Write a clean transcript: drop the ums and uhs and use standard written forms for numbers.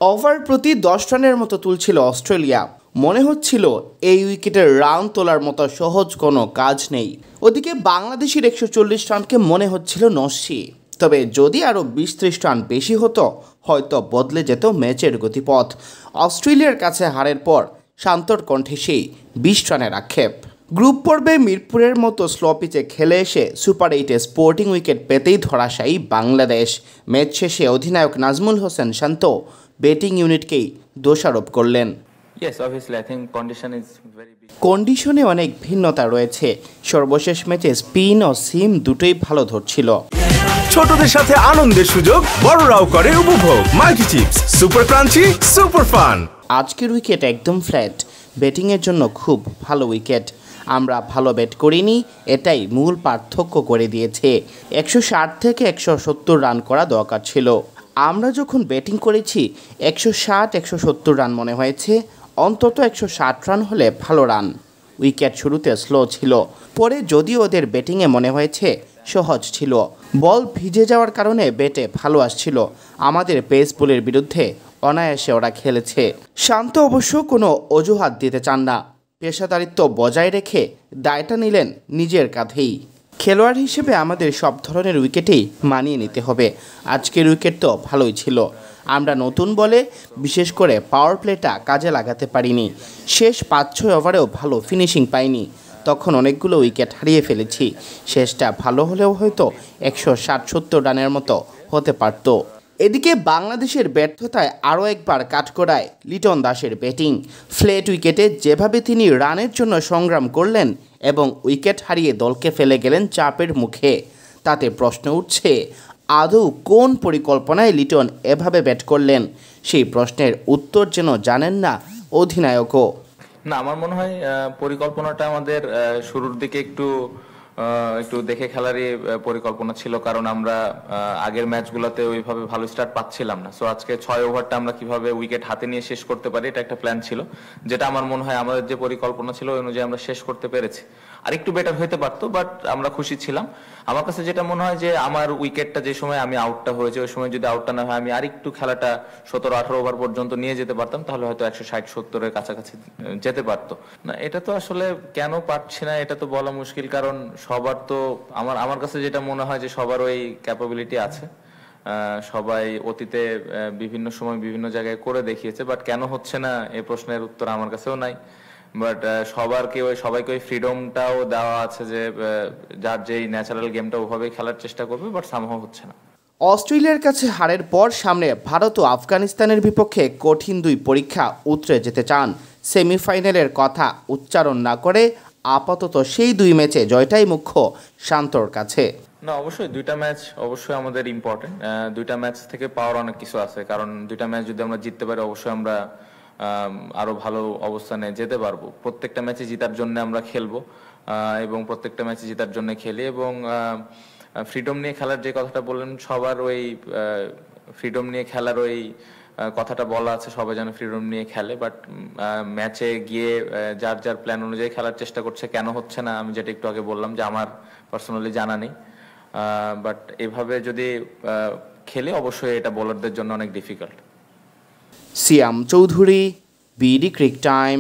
Over প্রতি 10 রানের মতো তুলছিল অস্ট্রেলিয়া। মনে হচ্ছিল এই উইকেটের রান তোলার মতো সহজ কোনো কাজ নেই। ওদিকে বাংলাদেশের 140 রানকে মনে হচ্ছিল নস্যি। তবে যদি আরও 20-30 রান বেশি হতো হয়তো বদলে যেত ম্যাচের গতিপথ। অস্ট্রেলিয়ার কাছে হারের পর শান্তর কণ্ঠে সেই 20 রানের আক্ষেপ। গ্রুপ পর্বে মিরপুরের মতো স্লো পিচে খেলে এসে সুপার 8-এ স্পোর্টিং উইকেট পেতেই ধরাশায়ী বাংলাদেশ। ম্যাচ শেষে অধিনায়ক নাজমুল হোসেন শান্ত ব্যাটিং ইউনিটকেই দোষারোপ করলেন। কন্ডিশনে অনেক ভিন্নতা রয়েছে। সর্বশেষ ম্যাচে স্পিন ও সিম দুটোই ভালো ধরছিল। ছোটদের সাথে আনন্দের সুযোগ, বড়রাও করে উপভোগ। Multi chips, super crunchy, super fun. আজকের উইকেট একদম ফ্ল্যাট। ব্যাটিংয়ের জন্য খুব ভালো উইকেট। আমরা ভালো ব্যাট করিনি, এটাই মূল পার্থক্য করে দিয়েছে। 160 থেকে 170 রান করা দরকার ছিল। আমরা যখন ব্যাটিং করেছি 160-170 রান মনে হয়েছে। অন্তত 160 রান হলে ভালো রান। উইকেট শুরুতে স্লো ছিল, পরে যদিও ওদের ব্যাটিংয়ে মনে হয়েছে সহজ ছিল। বল ভিজে যাওয়ার কারণে ব্যাটে ভালো আসছিল। আমাদের পেস বোলের বিরুদ্ধে অনায়াসে ওরা খেলেছে। শান্ত অবশ্য কোনো অজুহাত দিতে চান না। পেশাদারিত্ব বজায় রেখে দায়টা নিলেন নিজের কাঁধেই। খেলোয়াড় হিসেবে আমাদের সব ধরনের উইকেটেই মানিয়ে নিতে হবে। আজকের উইকেট তো ভালোই ছিল। আমরা নতুন বলে বিশেষ করে পাওয়ার প্লেটা কাজে লাগাতে পারিনি। শেষ 5-6 ওভারেও ভালো ফিনিশিং পাইনি। তখন অনেকগুলো উইকেট হারিয়ে ফেলেছি। শেষটা ভালো হলেও হয়তো 160-70 রানের মতো হতে পারত। এদিকে বাংলাদেশের ব্যর্থতায় আরও একবার কাঠগড়ায় লিটন দাসের ব্যাটিং। ফ্ল্যাট উইকেটে যেভাবে তিনি রানের জন্য সংগ্রাম করলেন এবং উইকেট হারিয়ে দলকে ফেলে গেলেন চাপের মুখে, তাতে প্রশ্ন উঠছে আদৌ কোন পরিকল্পনায় লিটন এভাবে ব্যাট করলেন। সেই প্রশ্নের উত্তর যেন জানেন না অধিনায়কও। না, আমার মনে হয় পরিকল্পনাটা আমাদের শুরুর দিকে একটু দেখে খেলারই পরিকল্পনা ছিল, কারণ আমরা আগের ম্যাচগুলোতে ওইভাবে ভালো স্টার্ট পাচ্ছিলাম না। সো আজকে 6 ওভারটা আমরা কিভাবে উইকেট হাতে নিয়ে শেষ করতে পারি, এটা একটা প্ল্যান ছিল, যেটা আমার মনে হয় আমাদের যে পরিকল্পনা ছিল ওই অনুযায়ী আমরা শেষ করতে পেরেছি। আর একটু বেটার হতে পারতো, বাট আমরা খুশি ছিলাম। আমার কাছে যেটা মনে হয় যে আমার উইকেটটা যে সময় আমি আউটটা হয়েছে ওই সময় যদি আউটটা না হয় আমি আর একটু খেলাটা 17-18 ওভার পর্যন্ত নিয়ে যেতে পারতাম, তাহলে হয়তো 160-70-এর কাছাকাছি যেতে পারতো না। এটা তো আসলে কেন পারছি না এটা তো বলা মুশকিল, কারণ সবার তো আমার কাছে যেটা মনে হয় যে সবার ওই ক্যাপাবিলিটি আছে। সবাই অতীতে বিভিন্ন সময় বিভিন্ন জায়গায় করে দেখিয়েছে, বাট কেন হচ্ছে না এই প্রশ্নের উত্তর আমার কাছেও নাই। বাট সবাইকে ওই ফ্রিডমটাও দেওয়া আছে যে যার যেই ন্যাচারাল গেমটা ওভাবেই খেলার চেষ্টা করবে, বাট সামহাও হচ্ছে না। অস্ট্রেলিয়ার কাছে হারের পর সামনে ভারত ও আফগানিস্তানের বিপক্ষে কঠিন 2 পরীক্ষা উতরে যেতে চান। সেমিফাইনালের কথা উচ্চারণ না করে আপাতত সেই 2 ম্যাচে জয়টাই মুখ্য শান্তর কাছে। না, অবশ্যই 2টা ম্যাচ অবশ্যই আমাদের ইম্পর্টেন্ট। 2টা ম্যাচ থেকে পাওয়ার অনেক কিছু আছে, কারণ 2টা ম্যাচ যদি আমরা জিততে পারি অবশ্যই আমরা আরো ভালো অবস্থানে যেতে পারবো। প্রত্যেকটা ম্যাচে জেতার জন্য আমরা খেলবো এবং প্রত্যেকটা ম্যাচে জেতার জন্য খেলি। এবং ফ্রিডম নিয়ে খেলার যে কথাটা বললেন, সবার ওই ফ্রিডম নিয়ে খেলার ওই কথাটা বলা আছে, সবাই যেন ফ্রিডম নিয়ে খেলে, বাট ম্যাচে গিয়ে যার যার প্ল্যান অনুযায়ী খেলার চেষ্টা করছে। কেন হচ্ছে না আমি যেটা একটু আগে বললাম যে আমার পার্সোনালি জানা নেই। বাট এভাবে যদি খেলে অবশ্যই এটা বোলারদের জন্য অনেক ডিফিকাল্ট। সিয়াম চৌধুরী, বিডি ক্রিক টাইম।